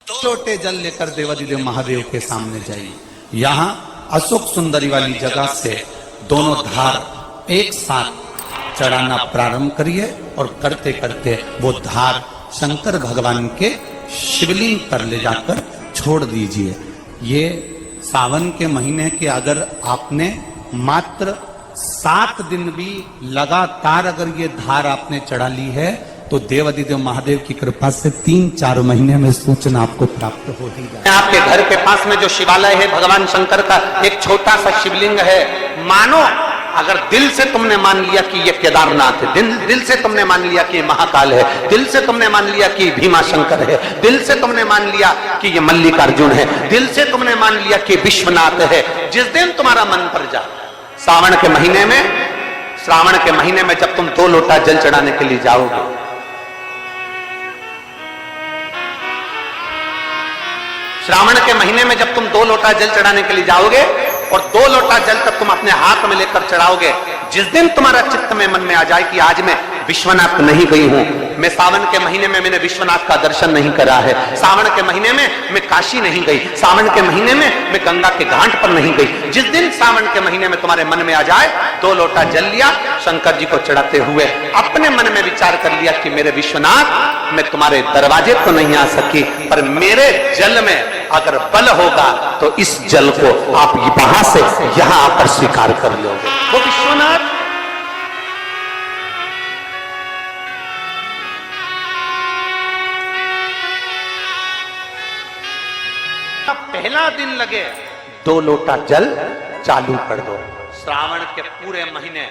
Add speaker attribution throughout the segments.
Speaker 1: 2 लोटे जल लेकर देवादिदेव महादेव के सामने जाइए। यहाँ अशोक सुंदरी वाली जगह से दोनों धार एक साथ चढ़ाना प्रारंभ करिए और करते करते वो धार शंकर भगवान के शिवलिंग पर ले जाकर छोड़ दीजिए। ये सावन के महीने के अगर आपने मात्र 7 दिन भी लगातार अगर ये धार आपने चढ़ा ली है तो देवादिदेव महादेव की कृपा से 3-4 महीने में सूचना आपको प्राप्त हो ही जाए।
Speaker 2: आपके घर के पास में जो शिवालय है भगवान शंकर का एक छोटा सा शिवलिंग है। मानो अगर दिल से तुमने मान लिया कि ये केदारनाथ है, दिल से तुमने मान लिया कि ये महाकाल है, दिल से तुमने मान लिया कि भीमा शंकर है, दिल से तुमने मान लिया कि ये मल्लिकार्जुन है, दिल से तुमने मान लिया कि विश्वनाथ है। जिस दिन तुम्हारा मन पर जा, श्रावण के महीने में जब तुम 2 लोटा जल चढ़ाने के लिए जाओगे, श्रावण के महीने में जब तुम 2 लोटा जल चढ़ाने के लिए जाओगे और 2 लोटा जल तक तुम अपने हाथ में लेकर चढ़ाओगे, जिस दिन तुम्हारा चित्त में मन में आ जाए कि आज मैं विश्वनाथ नहीं गई हूं, मैं सावन के महीने में मैंने विश्वनाथ का दर्शन नहीं करा है, सावन के महीने में मैं काशी नहीं गई, सावन के महीने में मैं गंगा के घाट पर नहीं गई, जिस दिन सावन के महीने में तुम्हारे मन में आ जाए 2 लोटा जल लिया, शंकर जी को चढ़ाते हुए अपने मन में विचार कर लिया कि मेरे विश्वनाथ मैं तुम्हारे दरवाजे तो नहीं आ सकी, पर मेरे जल में अगर बल होगा तो इस जल को आप वहां से यहां आकर स्वीकार कर लोगे। वो विश्वनाथ पहला दिन लगे 2 लोटा जल चालू कर दो। श्रावण के पूरे महीने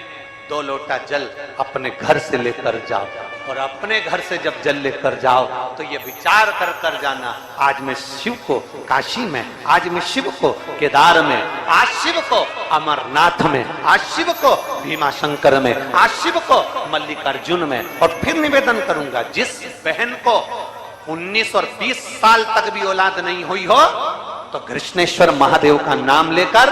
Speaker 2: 2 लोटा जल अपने घर से लेकर जाओ और अपने घर से जब जल लेकर जाओ तो ये विचार कर कर जाना, आज मैं शिव को काशी में, आज मैं शिव को केदार में, आज शिव को अमरनाथ में, आज शिव को भीमा शंकर में, आज शिव को मल्लिकार्जुन में। और फिर निवेदन करूंगा, जिस बहन को 19 और 20 साल तक भी औलाद नहीं हुई हो तो कृष्णेश्वर महादेव का नाम लेकर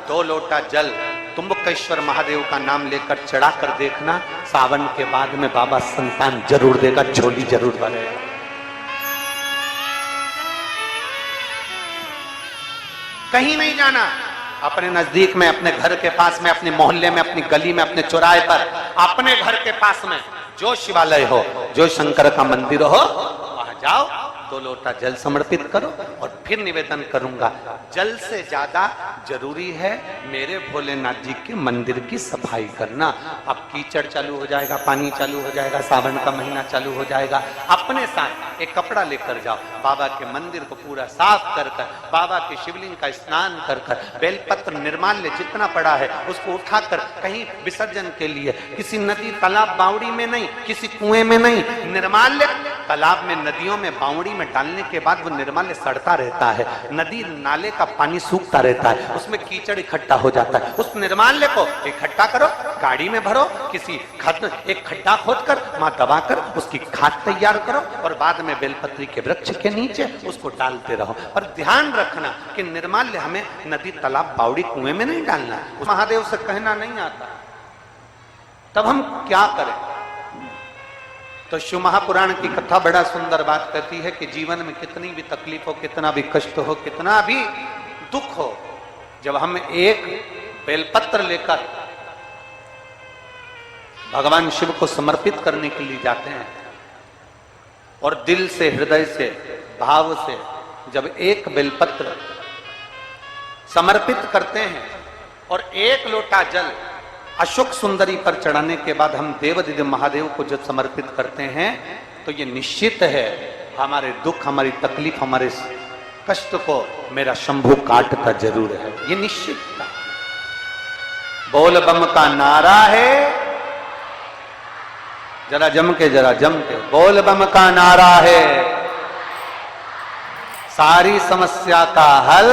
Speaker 2: 2 लोटा जल तुम्बकेश्वर महादेव का नाम लेकर चढ़ा कर देखना, सावन के बाद में बाबा संतान जरूर देगा, झोली जरूर भरेगा। कहीं नहीं जाना, अपने नजदीक में, अपने घर के पास में, अपने मोहल्ले में, अपनी गली में, अपने चौराहे पर, अपने घर के पास में जो शिवालय हो, जो शंकर का मंदिर हो, वहां जाओ, 2 लोटा जल समर्पित करो और फिर निवेदन करूंगा, जल से ज्यादा जरूरी है मेरे भोलेनाथ जी के मंदिर की सफाई करना। अब कीचड़ चालू हो जाएगा, पानी चालू हो जाएगा, सावन का महीना चालू हो जाएगा, अपने साथ एक कपड़ा लेकर जाओ, बाबा के मंदिर को पूरा साफ कर कर, बाबा के शिवलिंग का स्नान कर कर, बेलपत्र निर्माल्य जितना पड़ा है उसको उठाकर कहीं विसर्जन के लिए, किसी नदी तालाब बावड़ी में नहीं, किसी कुएं में नहीं, निर्माल्य तालाब में, नदियों में, बावड़ी में डालने के बाद वो निर्माल्य सड़ता रहता है, नदी नाले का पानी सूखता रहता है, उसमें कीचड़ इकट्ठा हो जाता है। उस निर्माल्य को इकट्ठा करो, गाड़ी में भरो, किसी एक खड्डा खोदकर वहां दबाकर उसकी खाद तैयार करो और बाद में बेलपत्री के वृक्ष के नीचे उसको डालते रहो। पर ध्यान रखना कि निर्माल्य हमें नदी तालाब बावड़ी कुएं में नहीं डालना, महादेव से कहना नहीं आता। तब हम क्या करें? तो शिव महापुराण की कथा बड़ा सुंदर बात कहती है कि जीवन में कितनी भी तकलीफ हो, कितना भी कष्ट हो, कितना भी दुख हो, जब हम एक बेलपत्र लेकर भगवान शिव को समर्पित करने के लिए जाते हैं और दिल से, हृदय से, भाव से जब एक बेलपत्र समर्पित करते हैं और 1 लोटा जल अशोक सुंदरी पर चढ़ाने के बाद हम देवादिदेव महादेव को जब समर्पित करते हैं तो ये निश्चित है हमारे दुख, हमारी तकलीफ, हमारे कष्ट को मेरा शंभू काटता जरूर है, ये निश्चित है। बोल बम का नारा है, जरा जम के बोल बम का नारा है, सारी समस्या का हल।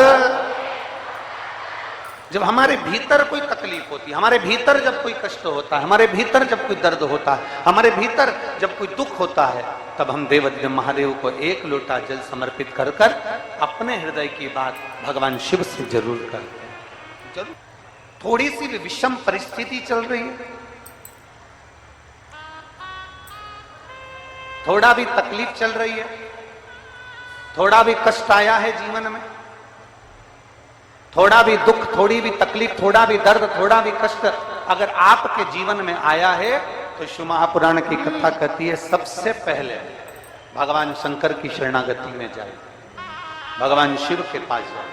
Speaker 2: जब हमारे भीतर कोई तकलीफ होती है, हमारे भीतर जब कोई कष्ट होता है, हमारे भीतर जब कोई दर्द होता है, हमारे भीतर जब कोई दुख होता है, तब हम देवादिदेव महादेव को 1 लोटा जल समर्पित कर कर अपने हृदय की बात भगवान शिव से जरूर करते हैं। जरूर थोड़ी सी भी विषम परिस्थिति चल रही है, थोड़ा भी तकलीफ चल रही है, थोड़ा भी कष्ट आया है जीवन में, थोड़ा भी दुख, थोड़ी भी तकलीफ, थोड़ा भी दर्द, थोड़ा भी कष्ट अगर आपके जीवन में आया है तो शिव महापुराण की कथा कहती है सबसे पहले भगवान शंकर की शरणागति में जाए, भगवान शिव के पास जाए।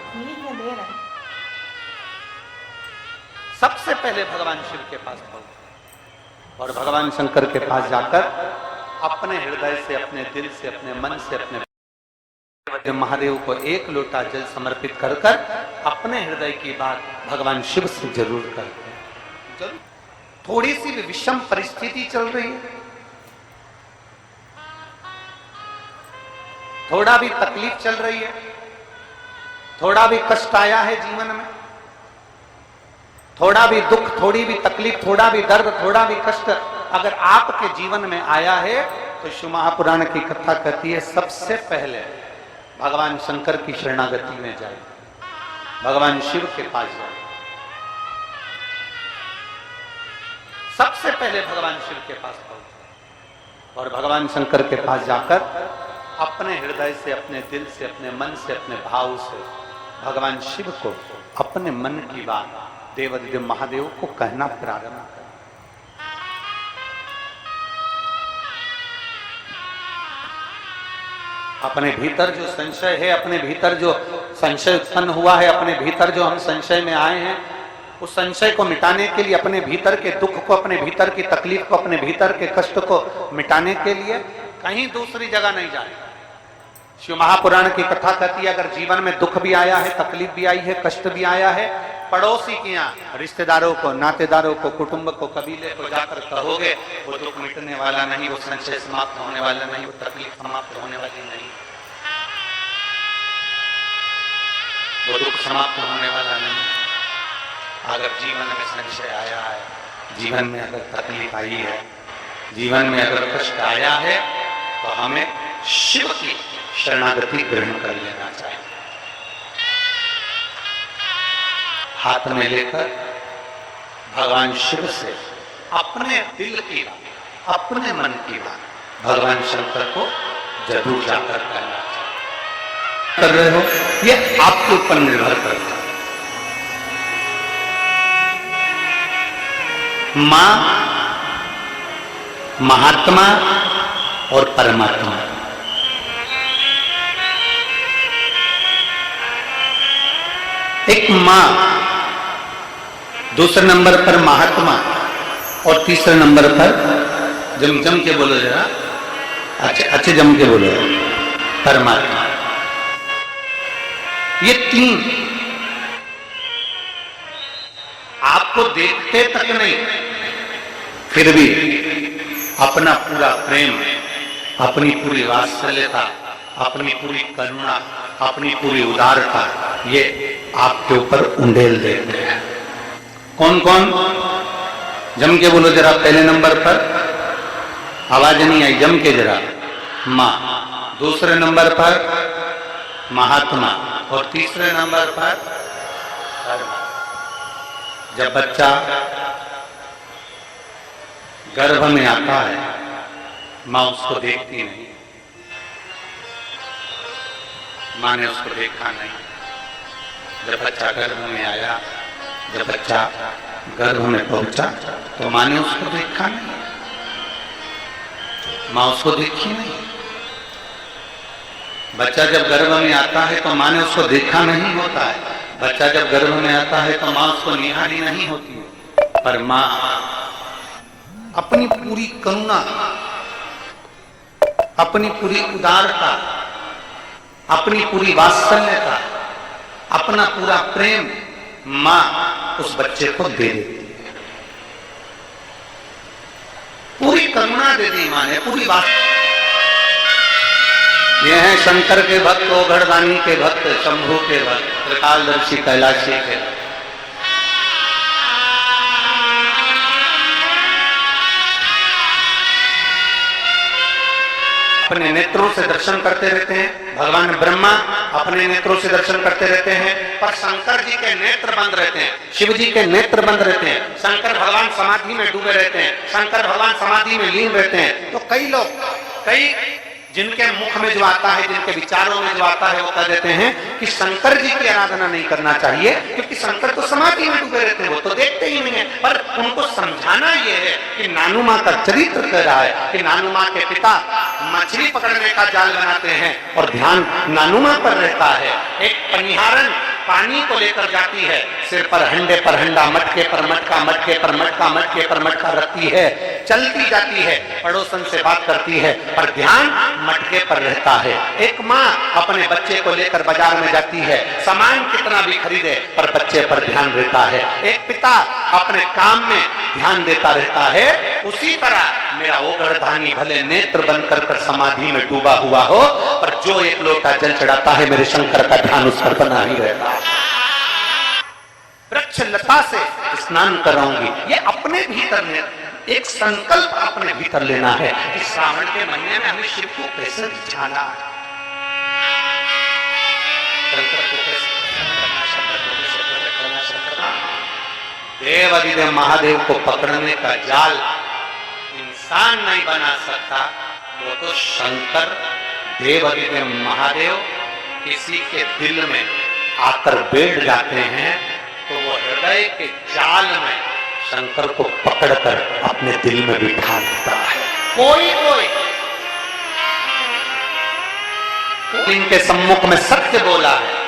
Speaker 2: सबसे पहले भगवान शिव के पास पहुंचे और भगवान शंकर के पास जाकर अपने हृदय से, अपने दिल से, अपने मन से, अपने महादेव को एक लोटा जल समर्पित कर कर अपने हृदय की बात भगवान शिव से जरूर करते। थोड़ी सी भी विषम परिस्थिति चल रही है, थोड़ा भी तकलीफ चल रही है, थोड़ा भी कष्ट आया है जीवन में, थोड़ा भी दुख, थोड़ी भी तकलीफ, थोड़ा भी दर्द, थोड़ा भी कष्ट अगर आपके जीवन में आया है तो शिव महापुराण की कथा कहती है सबसे पहले भगवान शंकर की शरणागति में जाए, भगवान शिव के पास जाए। सबसे पहले भगवान शिव के पास पहुंचे और भगवान शंकर के पास जाकर अपने हृदय से, अपने दिल से, अपने मन से, अपने भाव से भगवान शिव को अपने मन की बात देवाधिदेव महादेव को कहना प्रारंभ कर। अपने भीतर जो संशय है, अपने भीतर जो संशय उत्पन्न हुआ है, अपने भीतर जो हम संशय में आए हैं, उस संशय को मिटाने के लिए, अपने भीतर के दुख को, अपने भीतर की तकलीफ को, अपने भीतर के कष्ट को मिटाने के लिए कहीं दूसरी जगह नहीं जाए। शिव महापुराण की कथा कहती है अगर जीवन में दुख भी आया है, तकलीफ भी आई है, कष्ट भी आया है, पड़ोसी के यहाँ, रिश्तेदारों को, नातेदारों को, कुटुंब को, कबीले को जाकर कहोगे, वो दुख मिटने वाला नहीं, वो संशय समाप्त होने वाला नहीं, वो तकलीफ समाप्त होने वाली नहीं, वो दुख समाप्त होने वाला नहीं। अगर जीवन में संशय आया है, जीवन में अगर तकलीफ आई है, जीवन में अगर कष्ट आया है, तो हमें शिव की शरणागति ग्रहण कर लेना चाहिए। हाथ में लेकर भगवान शिव से अपने दिल की बात, अपने मन की बात भगवान शंकर को जरूर जाकर कहना चाहिए। कर रहे हो ये आपके ऊपर निर्भर करता है। मां, महात्मा और परमात्मा, एक मां, दूसरे नंबर पर महात्मा और तीसरे नंबर पर जम के बोलो जरा, अच्छे जम के बोलो, परमात्मा। ये तीन आपको देखते तक नहीं, फिर भी अपना पूरा प्रेम, अपनी पूरी वात्सल्यता, अपनी पूरी करुणा, अपनी पूरी उदारता ये आपके ऊपर उंडेल देते हैं। कौन कौन? जम के बोलो जरा। पहले नंबर पर आवाज नहीं आई, जम के जरा। मां, दूसरे नंबर पर महात्मा और तीसरे नंबर पर परमात्मा। जब बच्चा गर्भ में आता है, मां उसको देखती नहीं, मां ने उसको देखा नहीं। जब बच्चा गर्भ में आया, जब बच्चा गर्भ में पहुंचा तो मां ने उसको देखा नहीं, मां उसको देखी नहीं। बच्चा जब गर्भ में आता है तो मां ने उसको देखा नहीं होता है। बच्चा जब गर्भ में आता है तो मां उसको निहारी नहीं होती है। पर मां अपनी पूरी करुणा, अपनी पूरी उदारता, अपनी पूरी वात्सल्यता, अपना पूरा प्रेम मां उस बच्चे को दे देती है। पूरी करुणा दे दी मां ने, पूरी वात्सल्य। ये हैं शंकर के भक्त, ओघड़दानी के भक्त, शंभू के भक्त, त्रिकालदर्शी कैलाशी के। अपने नेत्रों से दर्शन करते रहते हैं। भगवान ब्रह्मा अपने नेत्रों से दर्शन करते रहते हैं, पर शंकर जी के नेत्र बंद रहते हैं, शिव जी के नेत्र बंद रहते हैं। शंकर भगवान समाधि में डूबे रहते हैं, शंकर भगवान समाधि में लीन रहते हैं। तो कई लोग, कई जिनके मुख में जो आता है, जिनके विचारों में जो आता है, वो कह देते हैं कि शंकर जी की आराधना नहीं करना चाहिए, क्योंकि शंकर तो समाधि में डूबे रहते हैं, वो तो देखते ही नहीं है। पर उनको समझाना ये है कि नानू माँ का चरित्र कह रहा है कि नानू माँ के पिता मछली पकड़ने का जाल बनाते हैं और ध्यान नानू माँ पर रहता है। एक पनिहारन पानी को लेकर जाती है, सिर पर हंडे पर हंडा, मटके पर मटका, मटके पर मटका, मटके पर मटका रखती है, चलती जाती है, पड़ोसन से बात करती है, पर ध्यान मटके पर रहता है। एक माँ अपने बच्चे को लेकर बाजार में जाती है, सामान कितना भी खरीदे पर बच्चे पर ध्यान रहता है। एक पिता अपने काम में ध्यान देता रहता है। उसी तरह मेरा ओगरधानी भले नेत्र बंद कर कर समाधि में डूबा हुआ हो, पर जो एक लोटा जल चढ़ाता है, मेरे शंकर का ध्यान उस पर बना ही रहता है। वृक्ष लता से स्नान कराऊंगी, ये अपने भीतर में एक संकल्प अपने भीतर लेना है कि श्रावण के महीने में हमें शिव को कैसे जाना, देवादिदेव महादेव को पकड़ने का जाल इंसान नहीं बना सकता, वो तो शंकर देवादिदेव महादेव किसी के दिल में आकर बैठ जाते हैं, तो वो हृदय के जाल में शंकर को पकड़कर अपने दिल में बिठा लेता है। कोई इनके सम्मुख में सत्य बोला है।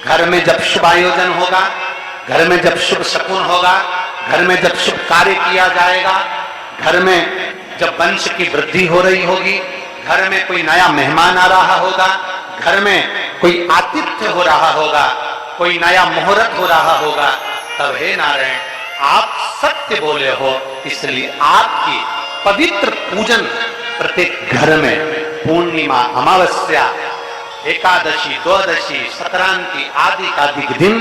Speaker 2: घर में जब शुभ आयोजन होगा, घर में जब शुभ शकुन होगा, घर में जब शुभ कार्य किया जाएगा, घर में जब वंश की वृद्धि हो रही होगी, घर में कोई नया मेहमान आ रहा होगा, घर में कोई आतिथ्य हो रहा होगा, कोई नया मुहूर्त हो रहा होगा, तब हे नारायण आप सत्य बोले हो, इसलिए आपकी पवित्र पूजन प्रत्येक घर में पूर्णिमा, अमावस्या, एकादशी, द्वादशी, संक्रांति आदि आदि दिन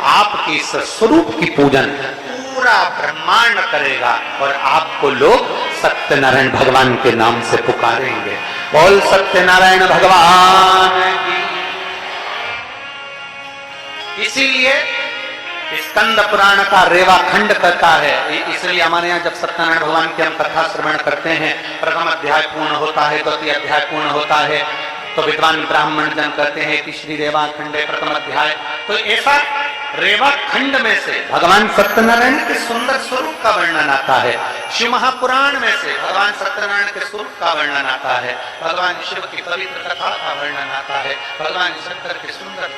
Speaker 2: आपकी इस स्वरूप की पूजन पूरा ब्रह्मांड करेगा और आपको लोग सत्यनारायण भगवान के नाम से पुकारेंगे। बोल सत्यनारायण भगवान की। इसीलिए स्कंद पुराण का रेवा खंड कहता है, इसलिए हमारे यहाँ जब सत्यनारायण भगवान की हम कथा श्रवण करते हैं, प्रथम अध्याय पूर्ण होता है, द्वितीय अध्याय पूर्ण होता है, तो विद्वान ब्राह्मण जन कहते हैं कि श्री रेवा खंडे प्रथम अध्याय। तो ऐसा रेवा खंड में से भगवान सत्यनारायण के सुंदर स्वरूप का वर्णन आता है। शिव महापुराण में से भगवान सत्यनारायण के स्वरूप का वर्णन आता है, भगवान शिव की पवित्र कथा का वर्णन आता है, भगवान शंकर के सुंदर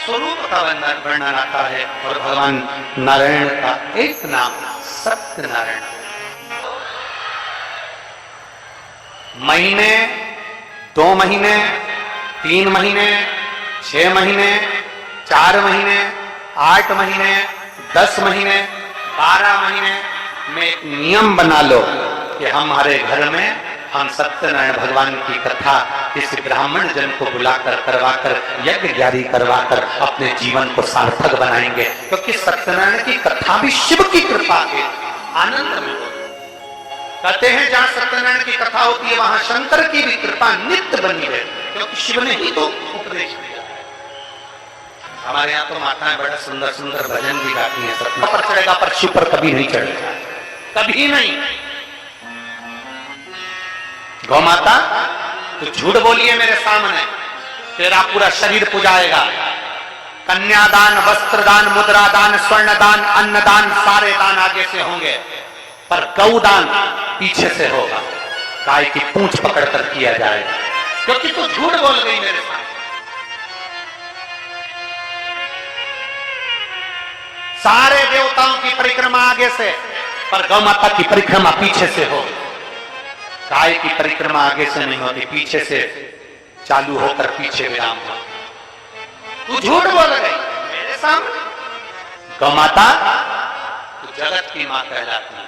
Speaker 2: स्वरूप का वर्णन आता है, और भगवान नारायण का एक नाम सत्यनारायण। महीने, 2 महीने, 3 महीने, 6 महीने, 4 महीने, 8 महीने, 10 महीने, 12 महीने में एक नियम बना लो कि हमारे घर में हम सत्यनारायण भगवान की कथा किसी ब्राह्मण जन को बुलाकर करवाकर यज्ञ जारी करवाकर अपने जीवन को सार्थक बनाएंगे, क्योंकि सत्यनारायण की कथा भी शिव की कृपा के आनंद में होती। कहते हैं जहां सत्यनारायण की कथा होती है वहां शंकर की भी कृपा नित्य बनी रहती है, क्योंकि शिव ने ही तो उपदेश दिया। हमारे यहाँ तो माताएं बड़ा सुंदर सुंदर भजन भी गाती हैं, सत्यनारायण पर चढ़ेगा पर शिव पर कभी नहीं चढ़ेगा, कभी नहीं। गौ माता तो झूठ बोलिए मेरे सामने, तेरा पूरा शरीर पुजाएगा। कन्यादान, वस्त्रदान, मुद्रादान, स्वर्णदान, अन्नदान, सारे दान आगे से होंगे, पर गौदान पीछे से होगा। गाय की पूंछ पकड़कर किया जाएगा, क्योंकि तू झूठ बोल गई मेरे सामने। सारे देवताओं की परिक्रमा आगे से, पर गौ माता की परिक्रमा पीछे से होगी। गाय की परिक्रमा आगे से नहीं होती, पीछे से चालू होकर पीछे विराम हो। तू झूठ बोल गई मेरे सामने। गौ माता तू जगत की मां कहलाती है,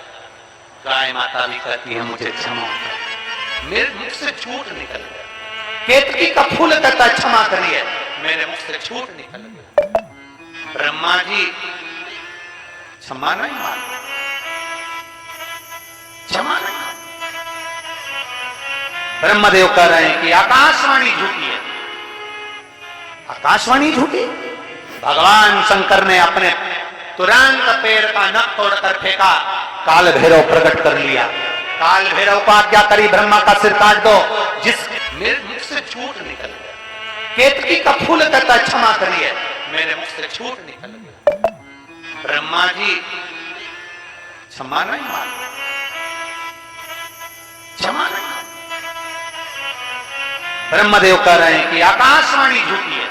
Speaker 2: गाय माता भी कहती है मुझे क्षमा कर, मेरे मुख से झूठ निकल गया। केतकी का फूल कहता क्षमा करिए, मेरे मुख से झूठ निकल गया। ब्रह्मा जी क्षमा नहीं मानते, क्षमा नहीं। ब्रह्मदेव कह रहे हैं कि आकाशवाणी झूठी है। आकाशवाणी झूठी? भगवान शंकर ने अपने तुरंत पैर का नख तोड़कर फेंका, काल भैरव प्रकट कर लिया। काल भैरव को आज्ञा करी ब्रह्मा का सिर काट दो। जिस मेरे मुख से झूठ निकल गया, केतकी का फूल कहता क्षमा करिए, मेरे मुख से झूठ निकल गया। ब्रह्मा जी क्षमा नहीं मान, क्षमा नहीं। ब्रह्मदेव कह रहे हैं कि आकाशवाणी झूठी है,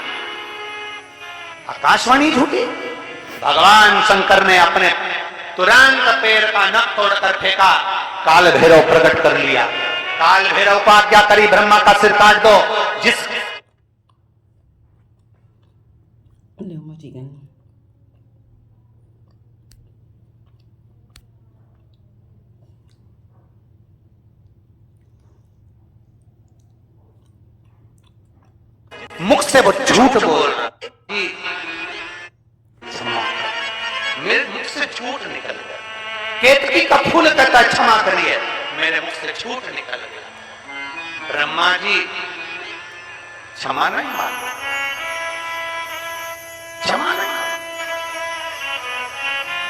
Speaker 2: आकाशवाणी झूठी। भगवान शंकर ने अपने तुरंत पैर का नख तोड़कर फेंका, काल भैरव प्रकट कर लिया। काल भैरव को आज्ञा करी ब्रह्मा का सिर काट दो। जिस मुख से वो झूठ बोल रहा है, मेरे मुख से झूठ निकल गया। केतकी का फूल कहता क्षमा करिए, मेरे मुख से झूठ निकल गया। ब्रह्मा जी क्षमा नहीं मांगे, क्षमा नहीं।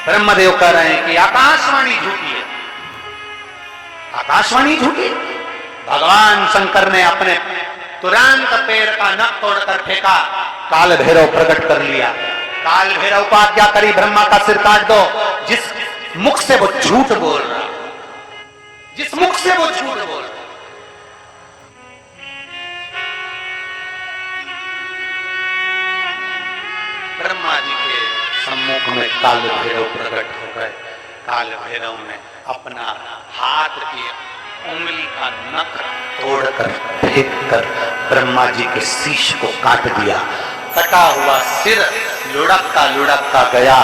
Speaker 2: ब्रह्मदेव कह रहे हैं कि आकाशवाणी झूठी है, आकाशवाणी झूठी। भगवान शंकर ने अपने तुरंत पैर का नख तोड़कर फेंका, काल भैरव प्रकट कर लिया। काल भैरव को आज्ञा करी ब्रह्मा का सिर काट दो। जिस मुख से वो झूठ बोल रहा, जिस मुख से वो झूठ बोल रहा। ब्रह्मा जी के सम्मुख में काल भैरव प्रकट हो गए। काल भैरव ने अपना हाथ की उंगली का नख तोड़कर फेंक कर ब्रह्मा जी के शीश को काट दिया। कटा हुआ सिर लुढ़कता गया,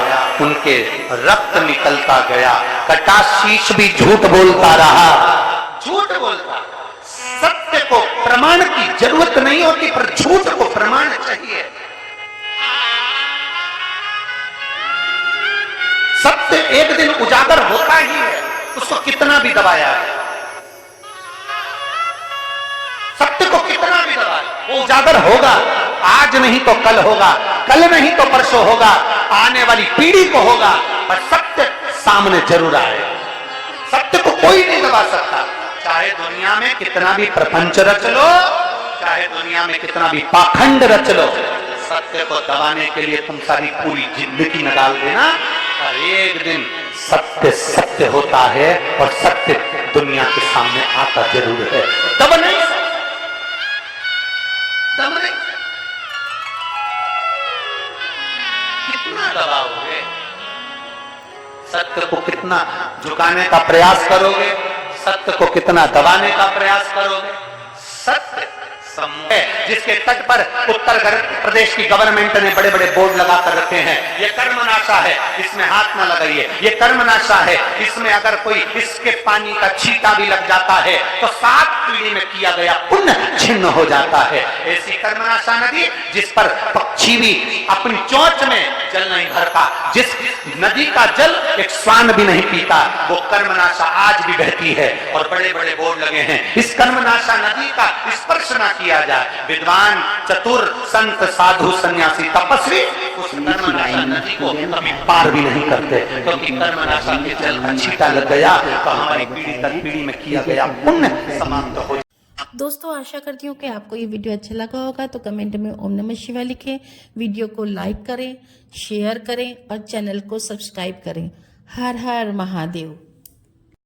Speaker 2: उनके रक्त निकलता गया। कटा शीश भी झूठ बोलता रहा, झूठ बोलता। सत्य को प्रमाण की जरूरत नहीं होती, पर झूठ को प्रमाण चाहिए। सत्य एक दिन उजागर होता ही है, उसको कितना भी दबाया है। सत्य को कितना भी दबाया, वो उजागर होगा। आज नहीं तो कल होगा, कल नहीं तो परसों होगा, आने वाली पीढ़ी को होगा, पर सत्य सामने जरूर आएगा। सत्य को कोई नहीं दबा सकता। चाहे दुनिया में कितना भी प्रपंच रच लो, चाहे दुनिया में कितना भी पाखंड रच लो, सत्य को दबाने के लिए तुम सारी पूरी जिंदगी न डाल देना, और एक दिन सत्य सत्य होता है और सत्य दुनिया के सामने आता जरूर है। दब नहीं, दब नहीं। कितना दबाओगे, सत्य को कितना झुकाने का प्रयास करोगे, सत्य को कितना दबाने का प्रयास करोगे। सत्य समूह है जिसके तट पर उत्तर प्रदेश की गवर्नमेंट ने बड़े बड़े बोर्ड लगाकर रखे हैं, ये कर्मनाशा है, इसमें हाथ न लगाइए। ये कर्मनाशा है, इसमें अगर कोई इसके पानी का छींटा भी लग जाता है तो 7 पीढ़ी में किया गया पुण्य छिन्न हो जाता है। ऐसी कर्मनाशा नदी जिस पर पक्षी भी अपनी चोंच में जल नहीं भरता, जिस नदी का जल एक श्वान भी नहीं पीता, वो कर्मनाशा आज भी बहती है और बड़े बड़े बोर्ड लगे हैं। इस कर्मनाशा नदी का स्पर्श न किया जाए। विद्वान, चतुर, संत, साधु, सन्यासी, तपस्वी उस कर्मनाशा नदी को कभी पार भी नहीं करते, क्योंकि कर्मनाशा के जल का छींटा लग गया तो हमारी पीढ़ी दर पीढ़ी में किया गया पुण्य समाप्त हो।
Speaker 3: दोस्तों, आशा करती हूँ कि आपको ये वीडियो अच्छा लगा होगा, तो कमेंट में ओम नमः शिवाय लिखें, वीडियो को लाइक करें, शेयर करें और चैनल को सब्सक्राइब करें। हर हर महादेव।